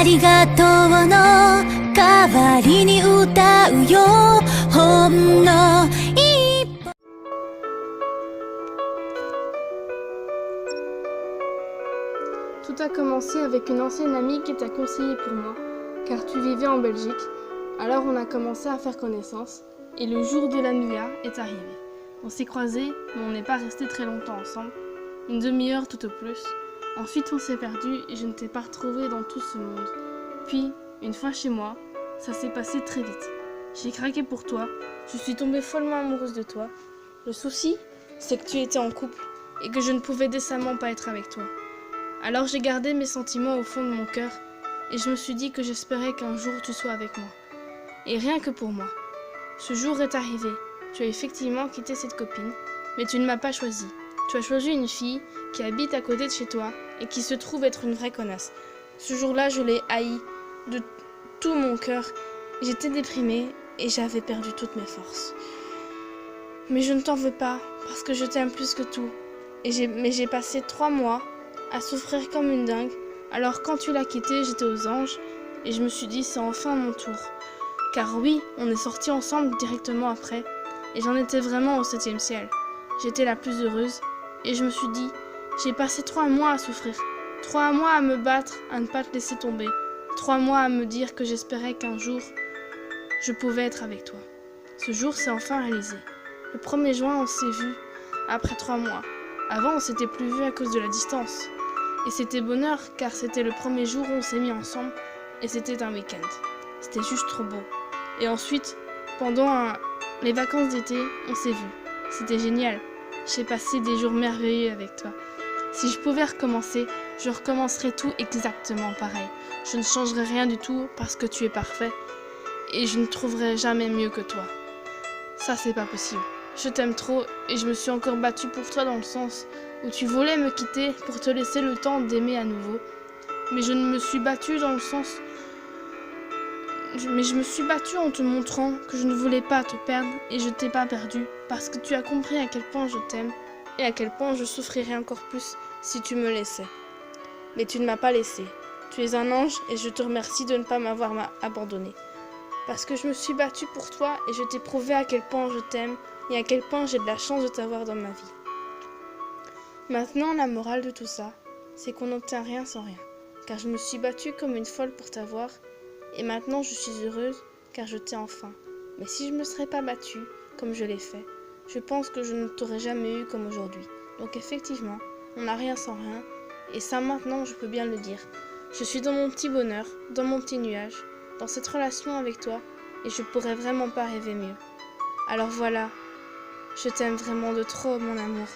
りがとうの代わりに歌うよほんの一歩。 Tout a commencé avec une ancienne amie qui t'a conseillé pour moi, car tu vivais en Belgique. Alors on a commencé à faire connaissance, et le jour de la Mia est arrivé. On s'est croisés, mais on n'est pas resté très longtemps ensemble, une demi-heure tout au plus. Ensuite on s'est perdu et je ne t'ai pas retrouvé dans tout ce monde. Puis, une fois chez moi, ça s'est passé très vite. J'ai craqué pour toi, je suis tombée follement amoureuse de toi. Le souci, c'est que tu étais en couple, et que je ne pouvais décemment pas être avec toi. Alors j'ai gardé mes sentiments au fond de mon cœur, et je me suis dit que j'espérais qu'un jour tu sois avec moi. Et rien que pour moi. Ce jour est arrivé, tu as effectivement quitté cette copine, mais tu ne m'as pas choisi. Tu as choisi une fille qui habite à côté de chez toi et qui se trouve être une vraie connasse. Ce jour-là, je l'ai haï de tout mon cœur. J'étais déprimée et j'avais perdu toutes mes forces. Mais je ne t'en veux pas, parce que je t'aime plus que tout. Mais j'ai passé 3 mois à souffrir comme une dingue. Alors quand tu l'as quitté, j'étais aux anges et je me suis dit c'est enfin mon tour. Car oui, on est sortis ensemble directement après et j'en étais vraiment au 7e ciel. J'étais la plus heureuse et je me suis dit j'ai passé 3 mois à souffrir, 3 mois à me battre, à ne pas te laisser tomber, 3 mois à me dire que j'espérais qu'un jour je pouvais être avec toi. Ce jour s'est enfin réalisé. Le 1er juin, on s'est vus après 3 mois. Avant, on s'était plus vus à cause de la distance. Et c'était bonheur car c'était le 1er jour où on s'est mis ensemble et c'était un week-end. C'était juste trop beau. Et ensuite, pendant les vacances d'été, on s'est vus. C'était génial. J'ai passé des jours merveilleux avec toi. Si je pouvais recommencer, je recommencerais tout exactement pareil. Je ne changerais rien du tout parce que tu es parfait et je ne trouverai jamais mieux que toi. Ça, c'est pas possible. Je t'aime trop et je me suis encore battue pour toi dans le sens où tu voulais me quitter pour te laisser le temps d'aimer à nouveau. Mais je me suis battue dans le sens... Mais je me suis battue en te montrant que je ne voulais pas te perdre et je t'ai pas perdu parce que tu as compris à quel point je t'aime et à quel point je souffrirais encore plus si tu me laissais. Mais tu ne m'as pas laissé. Tu es un ange et je te remercie de ne pas m'avoir abandonné. Parce que je me suis battue pour toi et je t'ai prouvé à quel point je t'aime et à quel point j'ai de la chance de t'avoir dans ma vie. Maintenant, la morale de tout ça, c'est qu'on n'obtient rien sans rien, car je me suis battue comme une folle pour t'avoir, et maintenant je suis heureuse car je t'ai enfin. Mais si je ne me serais pas battue, comme je l'ai fait, je pense que je ne t'aurais jamais eu comme aujourd'hui. Donc effectivement, on n'a rien sans rien, et ça maintenant je peux bien le dire. Je suis dans mon petit bonheur, dans mon petit nuage, dans cette relation avec toi, et je pourrais vraiment pas rêver mieux. Alors voilà, je t'aime vraiment de trop, mon amour.